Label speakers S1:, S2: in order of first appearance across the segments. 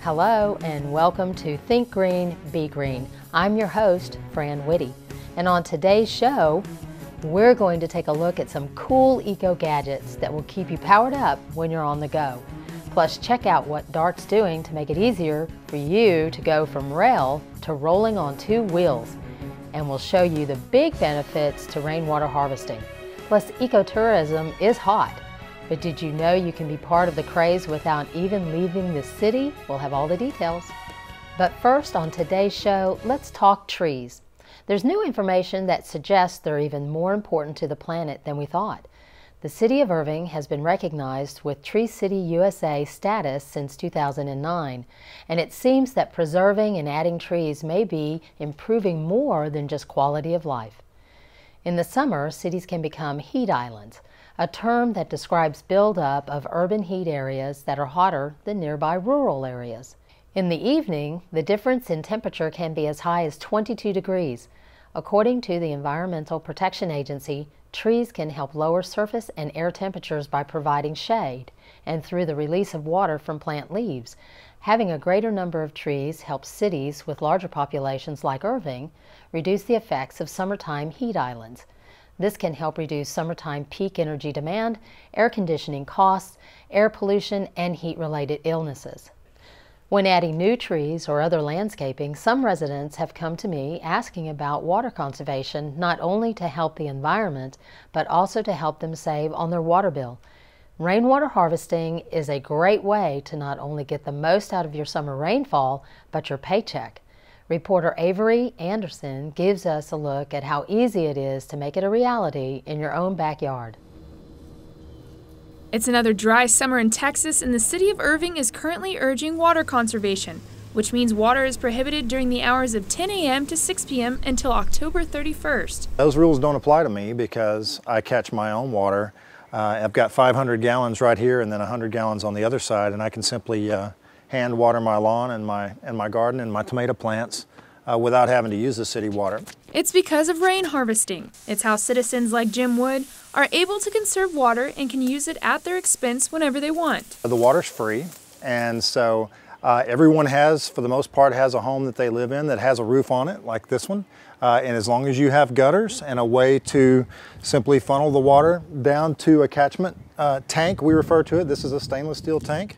S1: Hello and welcome to Think Green, Be Green. I'm your host, Fran Whitty, and on today's show, we're going to take a look at some cool eco-gadgets that will keep you powered up when you're on the go. Plus, check out what DART's doing to make it easier for you to go from rail to rolling on two wheels. And we'll show you the big benefits to rainwater harvesting. Plus, ecotourism is hot. But did you know you can be part of the craze without even leaving the city? We'll have all the details. But first, on today's show, let's talk trees. There's new information that suggests they're even more important to the planet than we thought. The city of Irving has been recognized with Tree City USA status since 2009, and it seems that preserving and adding trees may be improving more than just quality of life. In the summer, cities can become heat islands, a term that describes buildup of urban heat areas that are hotter than nearby rural areas. In the evening, the difference in temperature can be as high as 22 degrees. According to the Environmental Protection Agency, trees can help lower surface and air temperatures by providing shade and through the release of water from plant leaves. Having a greater number of trees helps cities with larger populations like Irving reduce the effects of summertime heat islands. This can help reduce summertime peak energy demand, air conditioning costs, air pollution, and heat-related illnesses. When adding new trees or other landscaping, some residents have come to me asking about water conservation, not only to help the environment, but also to help them save on their water bill. Rainwater harvesting is a great way to not only get the most out of your summer rainfall, but your paycheck. Reporter Avery Anderson gives us a look at how easy it is to make it a reality in your own backyard.
S2: It's another dry summer in Texas, and the city of Irving is currently urging water conservation, which means water is prohibited during the hours of 10 a.m. to 6 p.m. until October 31st.
S3: Those rules don't apply to me because I catch my own water. I've got 500 gallons right here and then 100 gallons on the other side, and I can simply hand water my lawn and my garden and my tomato plants without having to use the city water.
S2: It's because of rain harvesting. It's how citizens like Jim Wood are able to conserve water and can use it at their expense whenever they want.
S3: The water's free, and so everyone has, for the most part, has a home that they live in that has a roof on it, like this one. And as long as you have gutters and a way to simply funnel the water down to a catchment tank, we refer to it, this is a stainless steel tank,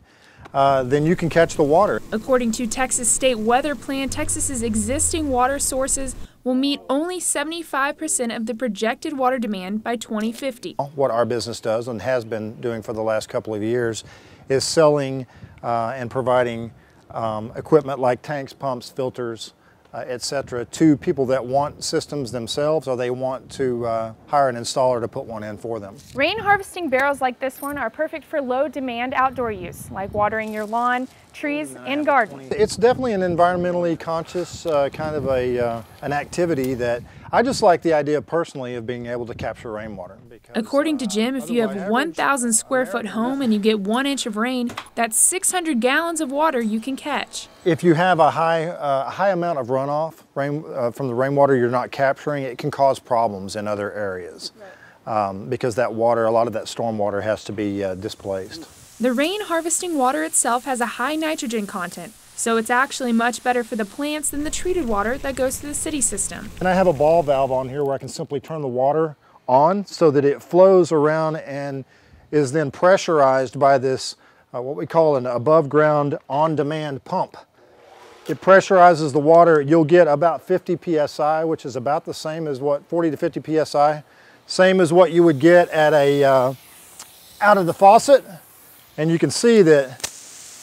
S3: then you can catch the water.
S2: According to Texas State Weather Plan, Texas's existing water sources will meet only 75% of the projected water demand by 2050.
S3: What our business does and has been doing for the last couple of years is selling and providing equipment like tanks, pumps, filters, etc. to people that want systems themselves or they want to hire an installer to put one in for them.
S4: Rain harvesting barrels like this one are perfect for low demand outdoor use, like watering your lawn, trees, and garden.
S3: It's definitely an environmentally conscious kind of an activity that I just like the idea personally of being able to capture rainwater.
S2: According to Jim, if you have a 1,000 square foot home and you get 1 inch of rain, that's 600 gallons of water you can catch.
S3: If you have a high amount of runoff from the rainwater you're not capturing, it can cause problems in other areas because that water, a lot of that storm water has to be displaced.
S2: The rain harvesting water itself has a high nitrogen content, so it's actually much better for the plants than the treated water that goes through the city system.
S3: And I have a ball valve on here where I can simply turn the water on so that it flows around and is then pressurized by this, what we call an above ground on-demand pump. It pressurizes the water. You'll get about 50 psi, which is about the same as what, 40 to 50 psi, same as what you would get at a, out of the faucet. And you can see that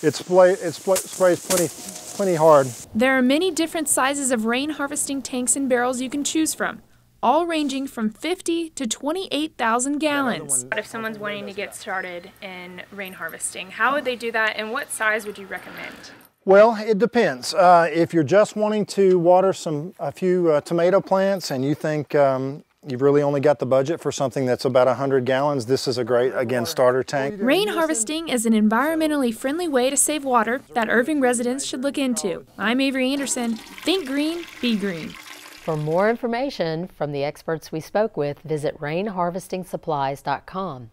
S3: it sprays plenty hard.
S2: There are many different sizes of rain harvesting tanks and barrels you can choose from, all ranging from 50 to 28,000 gallons.
S4: If someone's wanting to get started in rain harvesting, how would they do that and what size would you recommend?
S3: Well, it depends. If you're just wanting to water a few tomato plants and you think you've really only got the budget for something that's about 100 gallons, this is a great, again, starter tank.
S2: Rain harvesting is an environmentally friendly way to save water that Irving residents should look into. I'm Avery Anderson. Think green, be green.
S1: For more information from the experts we spoke with, visit rainharvestingsupplies.com.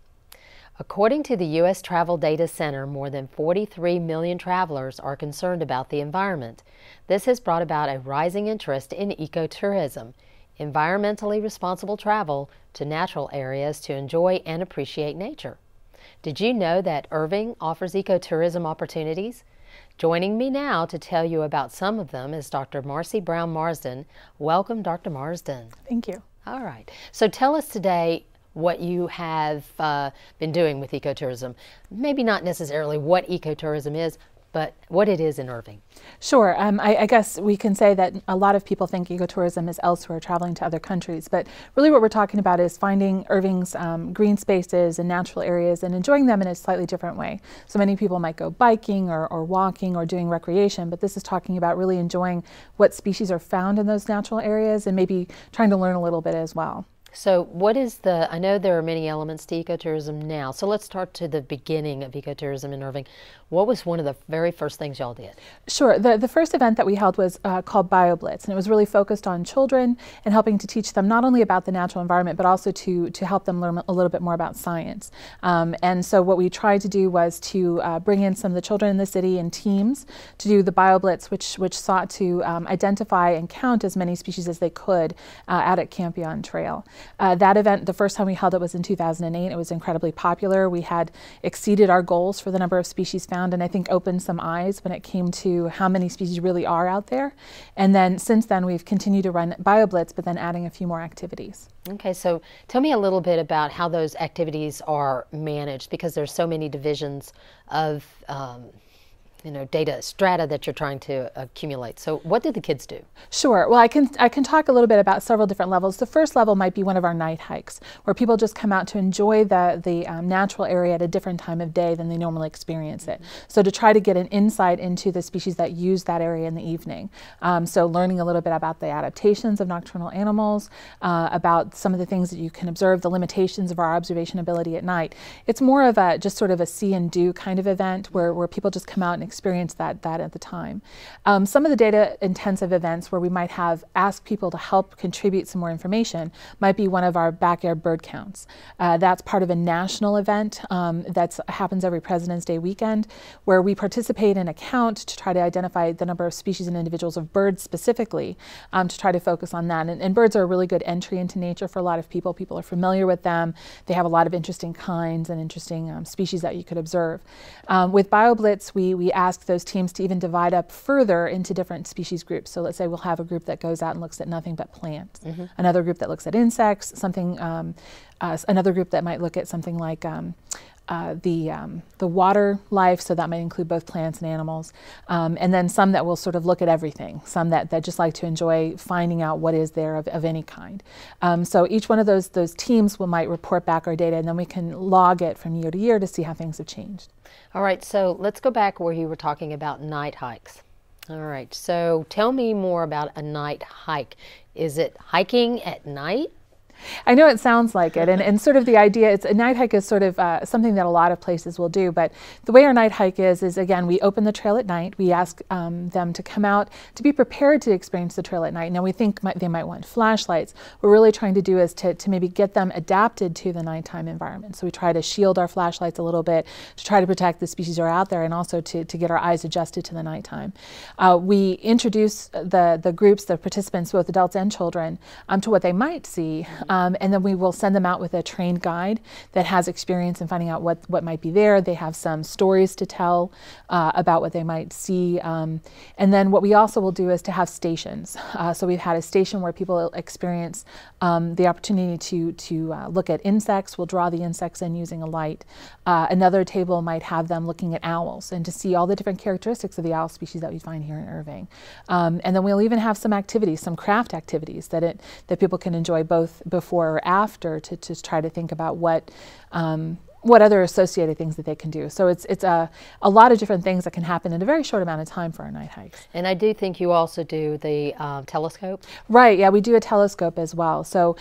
S1: According to the U.S. Travel Data Center, more than 43 million travelers are concerned about the environment. This has brought about a rising interest in ecotourism, environmentally responsible travel to natural areas to enjoy and appreciate nature. Did you know that Irving offers ecotourism opportunities? Joining me now to tell you about some of them is Dr. Marcy Brown Marsden. Welcome, Dr. Marsden.
S5: Thank you.
S1: All right. So tell us today what you have been doing with ecotourism. Maybe not necessarily what ecotourism is, but what it is in Irving.
S5: Sure. I guess we can say that a lot of people think ecotourism is elsewhere, traveling to other countries, but really what we're talking about is finding Irving's green spaces and natural areas and enjoying them in a slightly different way. So many people might go biking or walking or doing recreation, but this is talking about really enjoying what species are found in those natural areas and maybe trying to learn a little bit as well.
S1: So what is I know there are many elements to ecotourism now, so let's start to the beginning of ecotourism in Irving. What was one of the very first things y'all did?
S5: Sure. The first event that we held was called BioBlitz, and it was really focused on children and helping to teach them not only about the natural environment, but also to help them learn a little bit more about science. And so what we tried to do was to bring in some of the children in the city in teams to do the BioBlitz, which sought to identify and count as many species as they could out at Campion Trail. That event, the first time we held it was in 2008. It was incredibly popular. We had exceeded our goals for the number of species found, and I think opened some eyes when it came to how many species really are out there. And then since then we've continued to run BioBlitz, but then adding a few more activities.
S1: Okay, so tell me a little bit about how those activities are managed, because there's so many divisions of data strata that you're trying to accumulate. So what did the kids do?
S5: Sure. Well, I can talk a little bit about several different levels. The first level might be one of our night hikes, where people just come out to enjoy the natural area at a different time of day than they normally experience it. So to try to get an insight into the species that use that area in the evening. So learning a little bit about the adaptations of nocturnal animals, about some of the things that you can observe, the limitations of our observation ability at night. It's more of just sort of a see and do kind of event where people just come out and experience that at the time. Some of the data intensive events where we might have asked people to help contribute some more information might be one of our backyard bird counts. That's part of a national event that happens every President's Day weekend, where we participate in a count to try to identify the number of species and individuals of birds specifically, to try to focus on that. And birds are a really good entry into nature for a lot of people. People are familiar with them. They have a lot of interesting kinds and interesting species that you could observe. With BioBlitz, we ask those teams to even divide up further into different species groups. So let's say we'll have a group that goes out and looks at nothing but plants, another group that looks at insects, another group that might look at something like the water life, so that might include both plants and animals, and then some that will sort of look at everything, some that just like to enjoy finding out what is there of any kind. So each one of those teams might report back our data, and then we can log it from year to year to see how things have changed.
S1: All right, so let's go back where you were talking about night hikes. All right, so tell me more about a night hike. Is it hiking at night?
S5: I know it sounds like it, and sort of the idea, a night hike is sort of something that a lot of places will do, but the way our night hike is again, we open the trail at night. We ask them to come out to be prepared to experience the trail at night. Now we think they might want flashlights. What we're really trying to do is to maybe get them adapted to the nighttime environment. So we try to shield our flashlights a little bit to try to protect the species that are out there, and also to get our eyes adjusted to the nighttime. We introduce the groups, the participants, both adults and children, to what they might see. And then we will send them out with a trained guide that has experience in finding out what might be there. They have some stories to tell about what they might see. And then what we also will do is to have stations. So we've had a station where people experience the opportunity to look at insects. We'll draw the insects in using a light. Another table might have them looking at owls and to see all the different characteristics of the owl species that we find here in Irving. And then we'll even have some activities, some craft activities that people can enjoy both before or after to try to think about what other associated things that they can do. So it's a lot of different things that can happen in a very short amount of time for our night hikes.
S1: And I do think you also do the telescope.
S5: Right, yeah, we do a telescope as well. So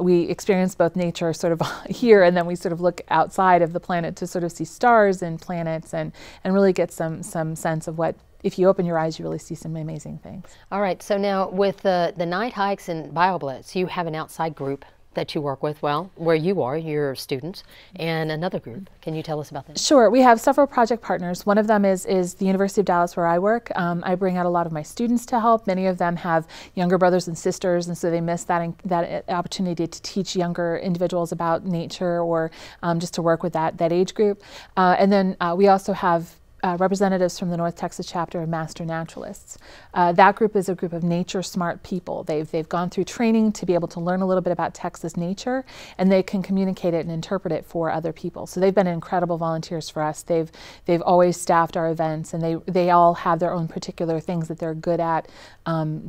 S5: we experience both nature sort of here, and then we sort of look outside of the planet to sort of see stars and planets and really get some sense of what, if you open your eyes, you really see some amazing things.
S1: All right, so now with the night hikes and BioBlitz, you have an outside group that you work with, well, where you are, your students, and another group. Can you tell us about that?
S5: Sure. We have several project partners. One of them is the University of Dallas, where I work. I bring out a lot of my students to help. Many of them have younger brothers and sisters, and so they miss that opportunity to teach younger individuals about nature, or just to work with that age group. And then we also have representatives from the North Texas chapter of Master Naturalists. That group is a group of nature smart people. They've gone through training to be able to learn a little bit about Texas nature, and they can communicate it and interpret it for other people. So they've been incredible volunteers for us. They've always staffed our events, and they all have their own particular things that they're good at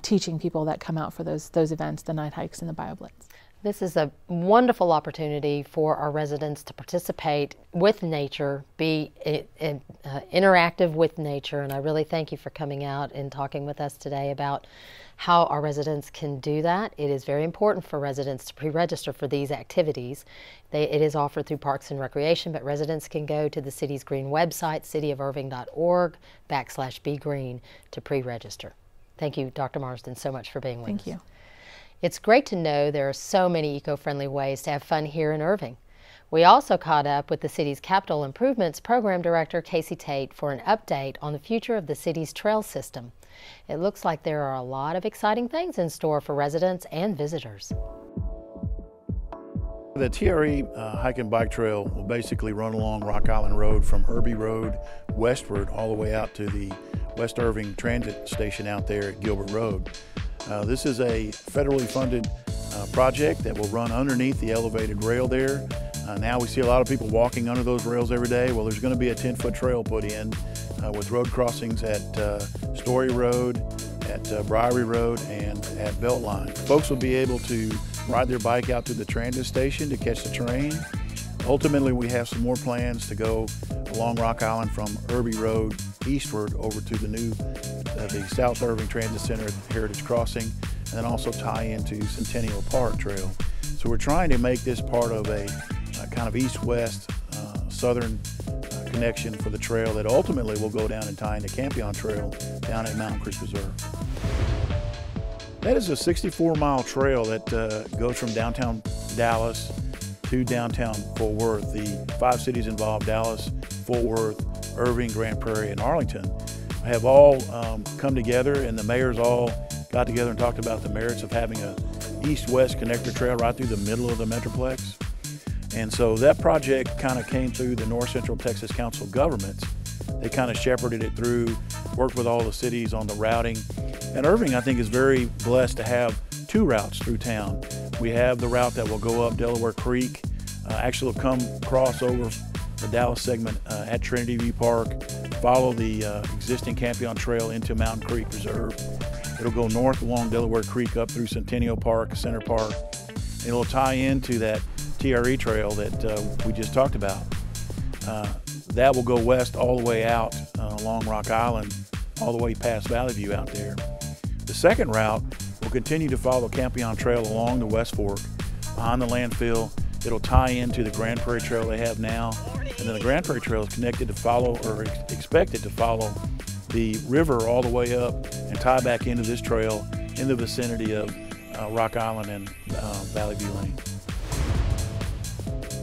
S5: teaching people that come out for those events, the night hikes and the BioBlitz.
S1: This is a wonderful opportunity for our residents to participate with nature, be interactive with nature, and I really thank you for coming out and talking with us today about how our residents can do that. It is very important for residents to pre-register for these activities. It is offered through Parks and Recreation, but residents can go to the city's green website, cityofirving.org/begreen, to pre-register. Thank you, Dr. Marsden, so much for being with us.
S5: Thank you.
S1: It's great to know there are so many eco-friendly ways to have fun here in Irving. We also caught up with the city's Capital Improvements Program Director, Casey Tate, for an update on the future of the city's trail system. It looks like there are a lot of exciting things in store for residents and visitors.
S6: The TRE hike and bike trail will basically run along Rock Island Road from Irby Road westward all the way out to the West Irving Transit Station out there at Gilbert Road. This is a federally funded project that will run underneath the elevated rail there. Now we see a lot of people walking under those rails every day. Well, there's going to be a 10-foot trail put in with road crossings at Story Road, at Briary Road, and at Beltline. Folks will be able to ride their bike out to the transit station to catch the train. Ultimately, we have some more plans to go along Rock Island from Irby Road eastward over to the new the South Irving Transit Center at Heritage Crossing, and then also tie into Centennial Park Trail. So we're trying to make this part of a kind of east-west southern connection for the trail that ultimately will go down and tie into Campion Trail down at Mountain Creek Reserve. That is a 64-mile trail that goes from downtown Dallas to downtown Fort Worth. The 5 cities involved, Dallas, Fort Worth, Irving, Grand Prairie, and Arlington, have all come together, and the mayors all got together and talked about the merits of having a east-west connector trail right through the middle of the Metroplex. And so that project kind of came through the North Central Texas Council of Governments. They kind of shepherded it through, worked with all the cities on the routing. And Irving, I think, is very blessed to have 2 routes through town. We have the route that will go up Delaware Creek, actually will come cross over the Dallas segment at Trinity View Park, follow the existing Campion Trail into Mountain Creek Reserve. It'll go north along Delaware Creek up through Centennial Park, Center Park. It'll tie into that TRE trail that we just talked about. That will go west all the way out along Rock Island, all the way past Valley View out there. The second route will continue to follow Campion Trail along the West Fork, behind the landfill. It'll tie into the Grand Prairie Trail they have now, and then the Grand Prairie Trail is connected to follow, or expected to follow, the river all the way up and tie back into this trail in the vicinity of Rock Island and Valley View Lane.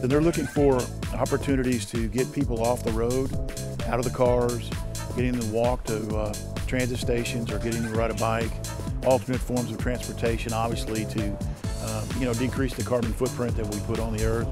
S6: Then they're looking for opportunities to get people off the road, out of the cars, getting them to walk to transit stations or getting them to ride a bike, alternate forms of transportation, obviously, to decrease the carbon footprint that we put on the earth.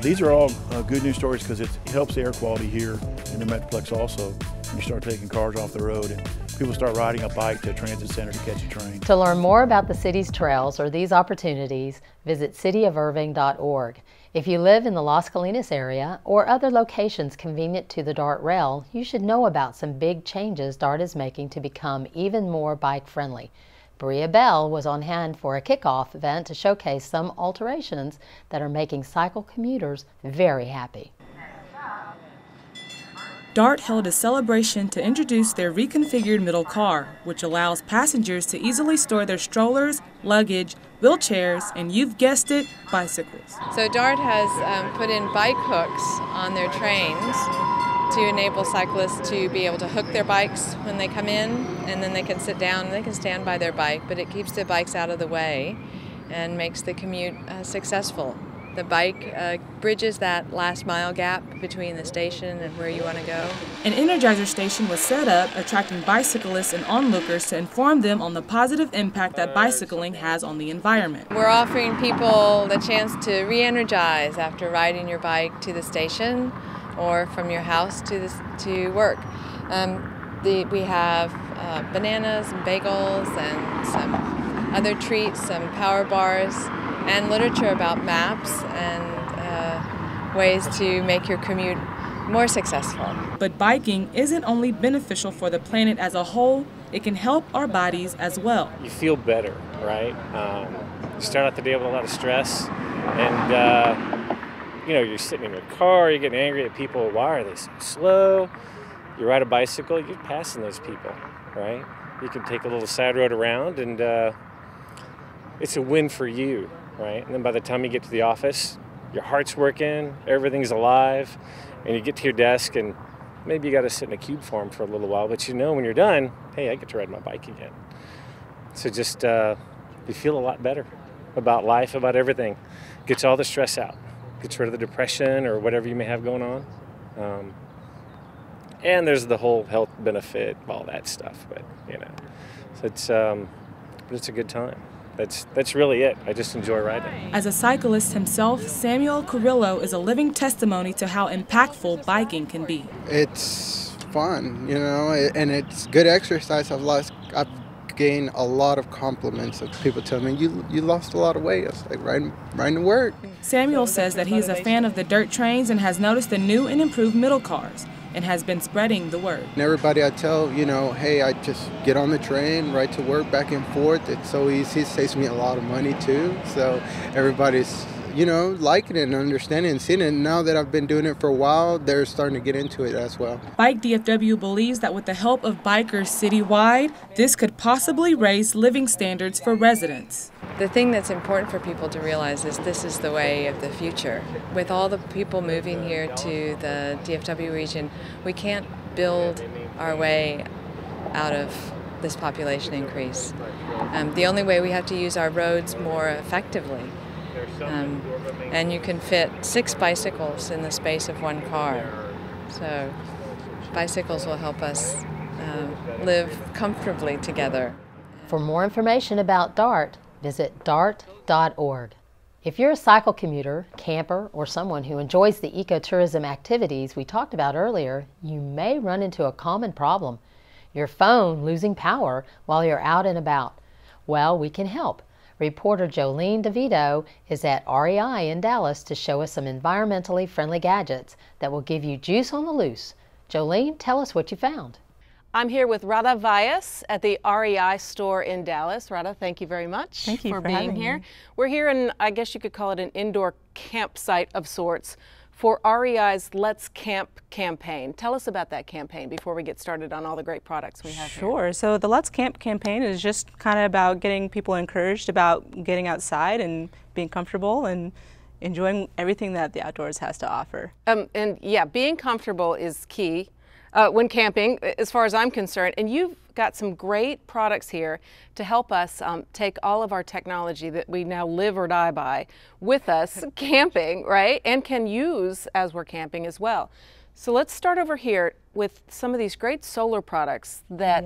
S6: These are all good news stories because it helps the air quality here in the Metroplex also. When you start taking cars off the road and people start riding a bike to a transit center to catch a train.
S1: To learn more about the city's trails or these opportunities, visit cityofirving.org. If you live in the Las Colinas area or other locations convenient to the DART rail, you should know about some big changes DART is making to become even more bike-friendly. Bria Bell was on hand for a kickoff event to showcase some alterations that are making cycle commuters very happy.
S7: DART held a celebration to introduce their reconfigured middle car, which allows passengers to easily store their strollers, luggage, wheelchairs, and you've guessed it, bicycles.
S8: So DART has put in bike hooks on their trains to enable cyclists to be able to hook their bikes when they come in, and then they can sit down and they can stand by their bike, but it keeps the bikes out of the way. and makes the commute successful. The bike bridges that last mile gap between the station and where you want to go.
S7: An Energizer station was set up, attracting bicyclists and onlookers to inform them on the positive impact that bicycling has on the environment.
S8: We're offering people the chance to re-energize after riding your bike to the station or from your house to work. We have bananas and bagels and some other treats, some power bars, and literature about maps and ways to make your commute more successful.
S7: But biking isn't only beneficial for the planet as a whole, it can help our bodies as well.
S9: You feel better, right? You start out the day with a lot of stress, and you're sitting in your car, you're getting angry at people. Why are they so slow? You ride a bicycle, you're passing those people, right? You can take a little side road around, and it's a win for you, right? And then by the time you get to the office, your heart's working, everything's alive, and you get to your desk, and maybe you got to sit in a cube form for a little while, but when you're done, hey, I get to ride my bike again. So just, you feel a lot better about life, about everything. Gets all the stress out. Gets rid of the depression or whatever you may have going on. And there's the whole health benefit, all that stuff, but, so it's a good time. That's really it. I just enjoy riding.
S7: As a cyclist himself, Samuel Carrillo is a living testimony to how impactful biking can be.
S10: It's fun, and it's good exercise. I've gained a lot of compliments of people telling me, you lost a lot of weight. I was like, riding to work.
S7: Samuel says that he is a fan of the dirt trains and has noticed the new and improved middle cars, and has been spreading the word.
S10: And everybody I tell, hey, I just get on the train, ride to work back and forth. It's so easy. It saves me a lot of money too. So everybody's, liking it and understanding and seeing it. And now that I've been doing it for a while, they're starting to get into it as well.
S7: Bike DFW believes that with the help of bikers citywide, this could possibly raise living standards for residents.
S8: The thing that's important for people to realize is this is the way of the future. With all the people moving here to the DFW region, we can't build our way out of this population increase. The only way we have to use our roads more effectively. And you can fit 6 bicycles in the space of 1 car. So bicycles will help us live comfortably together.
S1: For more information about DART, visit dart.org. If you're a cycle commuter, camper, or someone who enjoys the ecotourism activities we talked about earlier, you may run into a common problem: your phone losing power while you're out and about. Well, we can help. Reporter Jolene DeVito is at REI in Dallas to show us some environmentally friendly gadgets that will give you juice on the loose. Jolene, tell us what you found.
S11: I'm here with Radha Vyas at the REI store in Dallas. Radha, thank you very much for being here. We're here in, I guess you could call it an indoor campsite of sorts for REI's Let's Camp campaign. Tell us about that campaign before we get started on all the great products we have here.
S12: Sure. So the Let's Camp campaign is just kind of about getting people encouraged about getting outside and being comfortable and enjoying everything that the outdoors has to offer.
S11: And yeah, being comfortable is key when camping, as far as I'm concerned. And you've got some great products here to help us take all of our technology that we now live or die by with us camping, right? And can use as we're camping as well. So let's start over here with some of these great solar products that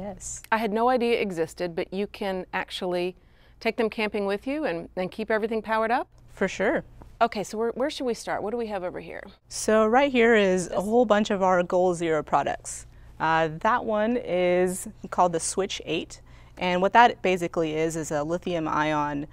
S11: I had no idea existed, but you can actually take them camping with you and keep everything powered up?
S12: For sure.
S11: Okay, so where should we start? What do we have over here?
S12: So right here is a whole bunch of our Goal Zero products. That one is called the Switch 8, and what that basically is a lithium-ion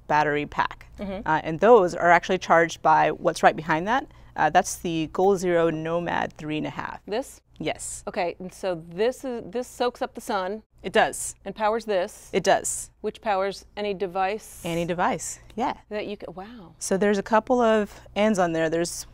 S12: battery pack. And those are actually charged by what's right behind that. That's the Goal Zero Nomad 3.5.
S11: This?
S12: Yes.
S11: Okay, and so this soaks up the sun.
S12: It does.
S11: And powers this.
S12: It does.
S11: Which powers any device?
S12: Any device, yeah.
S11: That you can, wow.
S12: So there's a couple of ends on there. There's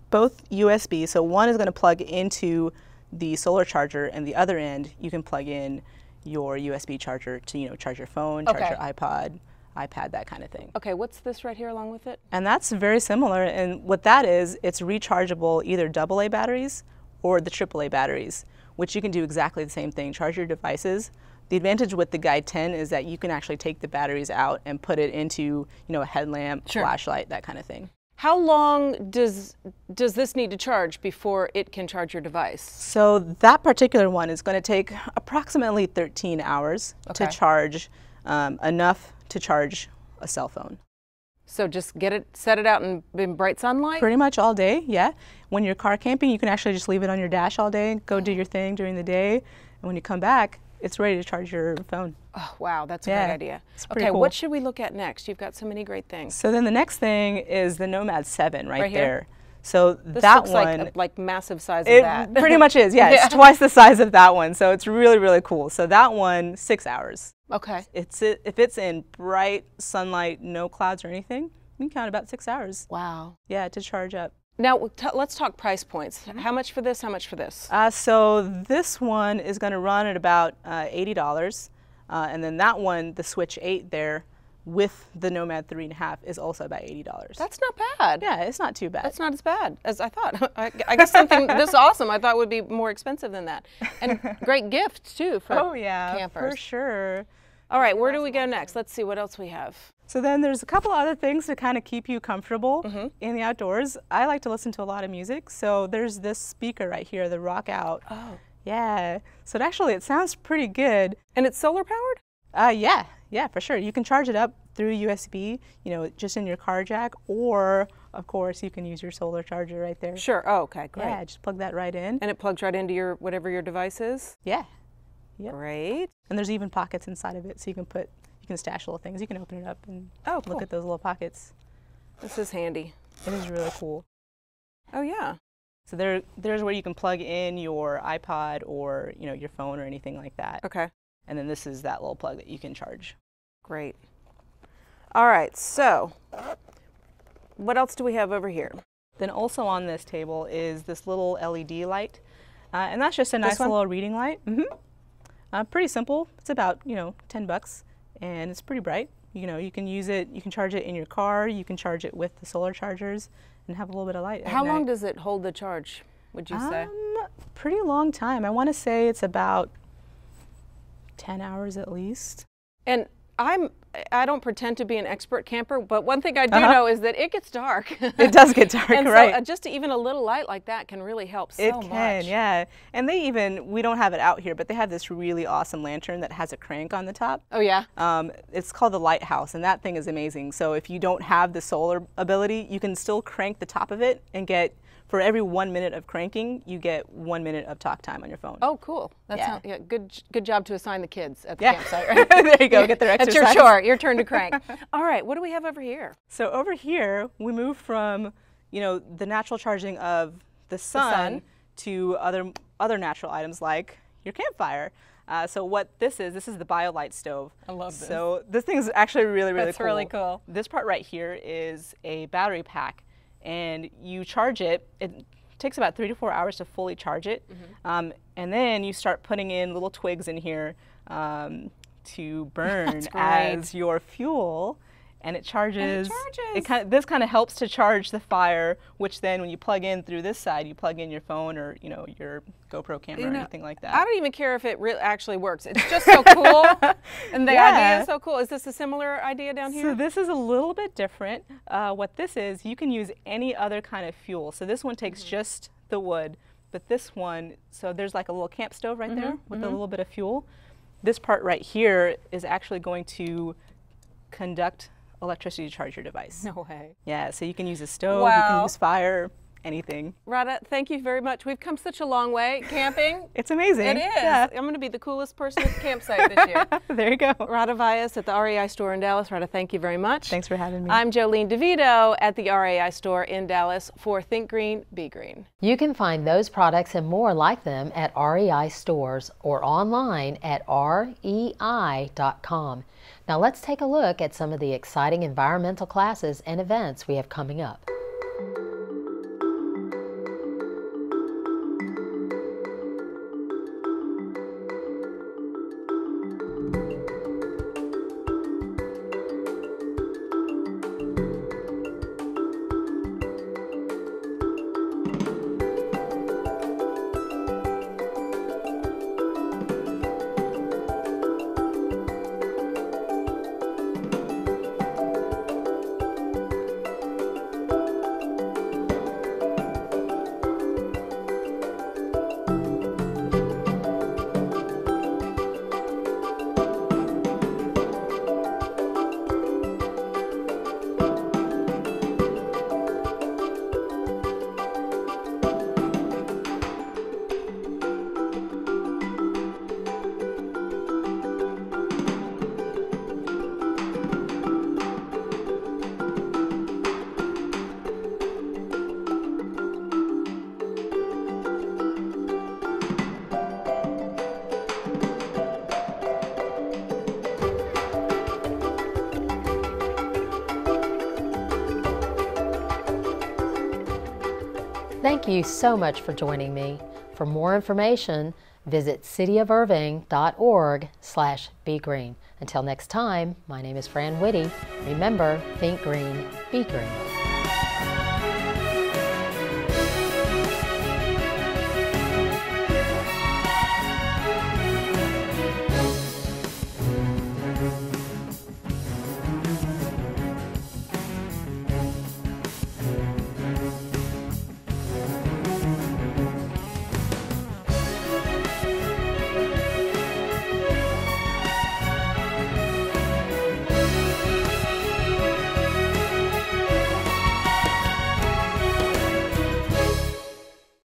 S12: both USB, so one is going to plug into the solar charger, and the other end you can plug in your USB charger to charge your phone, charge your iPod, iPad, that kind of thing.
S11: Okay, what's this right here along with it?
S12: And that's very similar, and what that is, it's rechargeable either AA batteries or the AAA batteries, which you can do exactly the same thing. Charge your devices, The advantage with the Guide 10 is that you can actually take the batteries out and put it into, you know, a headlamp, flashlight, that kind of thing.
S11: How long does this need to charge before it can charge your device?
S12: So that particular one is going to take approximately 13 hours to charge, enough to charge a cell phone.
S11: So just set it out in bright sunlight?
S12: Pretty much all day, yeah. When you're car camping, you can actually just leave it on your dash all day, go do your thing during the day, and when you come back, it's ready to charge your phone.
S11: Oh, wow, that's a great idea.
S12: Okay,
S11: cool. What should we look at next? You've got so many great things.
S12: So then the next thing is the Nomad 7 right there.
S11: Here?
S12: So
S11: this
S12: that
S11: looks
S12: one,
S11: like massive size of that.
S12: It pretty much is, yeah. It's twice the size of that one, so it's really, really cool. So that one, 6 hours.
S11: Okay.
S12: If it's in bright sunlight, no clouds or anything, you can count about 6 hours.
S11: Wow.
S12: Yeah, to charge up.
S11: Now, let's talk price points. How much for this? How much for this?
S12: So this one is going to run at about $80. And then that one, the Switch 8 there, with the Nomad 3.5 is also about $80.
S11: That's not bad.
S12: Yeah, it's not too bad.
S11: That's not as bad as I thought. I guess something this awesome I thought would be more expensive than that. And great gifts too for campers.
S12: For sure.
S11: All right, where do we go next? Let's see what else we have.
S12: So then there's a couple other things to kind of keep you comfortable in the outdoors. I like to listen to a lot of music. So there's this speaker right here, the Rock Out.
S11: Oh.
S12: Yeah. So it sounds pretty good.
S11: And it's solar powered?
S12: Yeah, for sure. You can charge it up through USB, you know, just in your car jack, or of course you can use your solar charger right there.
S11: Sure. Oh, okay, great.
S12: Yeah, just plug that right in.
S11: And it plugs right into whatever your device is?
S12: Yeah. Yep.
S11: Great.
S12: And there's even pockets inside of it, so you can stash little things. You can open it up and look at those little pockets.
S11: This is handy.
S12: It is really cool.
S11: Oh yeah.
S12: So there's where you can plug in your iPod or, you know, your phone or anything like that.
S11: Okay.
S12: And then this is that little plug that you can charge.
S11: Great. All right, so what else do we have over here?
S12: Then also on this table is this little LED light. And that's just a nice little reading light. Pretty simple. It's about, you know, $10, and it's pretty bright. You know, you can use it, you can charge it in your car, you can charge it with the solar chargers and have a little bit of light.
S11: How long does it hold the charge, would you say?
S12: Pretty long time. I want to say it's about 10 hours at least.
S11: And I don't pretend to be an expert camper, but one thing I do know is that it gets dark.
S12: It does get dark,
S11: and
S12: right.
S11: So just even a little light like that can really help so much.
S12: It can, yeah. And we don't have it out here, but they have this really awesome lantern that has a crank on the top.
S11: Oh yeah?
S12: It's called the Lighthouse, and that thing is amazing. So if you don't have the solar ability, you can still crank the top of it and get, for every 1 minute of cranking, you get 1 minute of talk time on your phone.
S11: Oh, cool. That sounds, good job to assign the kids at the campsite, right?
S12: There you go, get their exercise.
S11: That's your chore, your turn to crank. All right, what do we have over here?
S12: So over here, we move from, you know, the natural charging of the sun to other natural items like your campfire. So what this is the BioLite stove.
S11: I love this.
S12: So this thing is actually really, really
S11: That's
S12: cool.
S11: really cool.
S12: This part right here is a battery pack, and you charge it. It takes about 3 to 4 hours to fully charge it, and then you start putting in little twigs in here to burn as your fuel. And it charges. This kind of helps to charge the fire, which then when you plug in through this side, you plug in your phone or, you know, your GoPro camera or anything like that.
S11: I don't even care if it actually works. It's just so cool, and the idea is so cool. Is this a similar idea down here?
S12: So this is a little bit different. What this is, you can use any other kind of fuel. So this one takes just the wood, but this one, so there's like a little camp stove right there with a little bit of fuel. This part right here is actually going to conduct electricity to charge your device.
S11: No way.
S12: Yeah, so you can use a stove, you can use fire, anything.
S11: Rada, thank you very much. We've come such a long way camping.
S12: It's amazing.
S11: It is.
S12: Yeah.
S11: I'm going to be the coolest person at the campsite this year.
S12: There you go.
S11: Rada Vyas at the REI store in Dallas. Rada, thank you very much.
S12: Thanks for having me.
S11: I'm Jolene DeVito at the REI store in Dallas for Think Green, Be Green.
S1: You can find those products and more like them at REI stores or online at rei.com. Now let's take a look at some of the exciting environmental classes and events we have coming up. Thank you so much for joining me. For more information, visit cityofirving.org/begreen. Until next time, my name is Fran Whitty. Remember, think green, be green.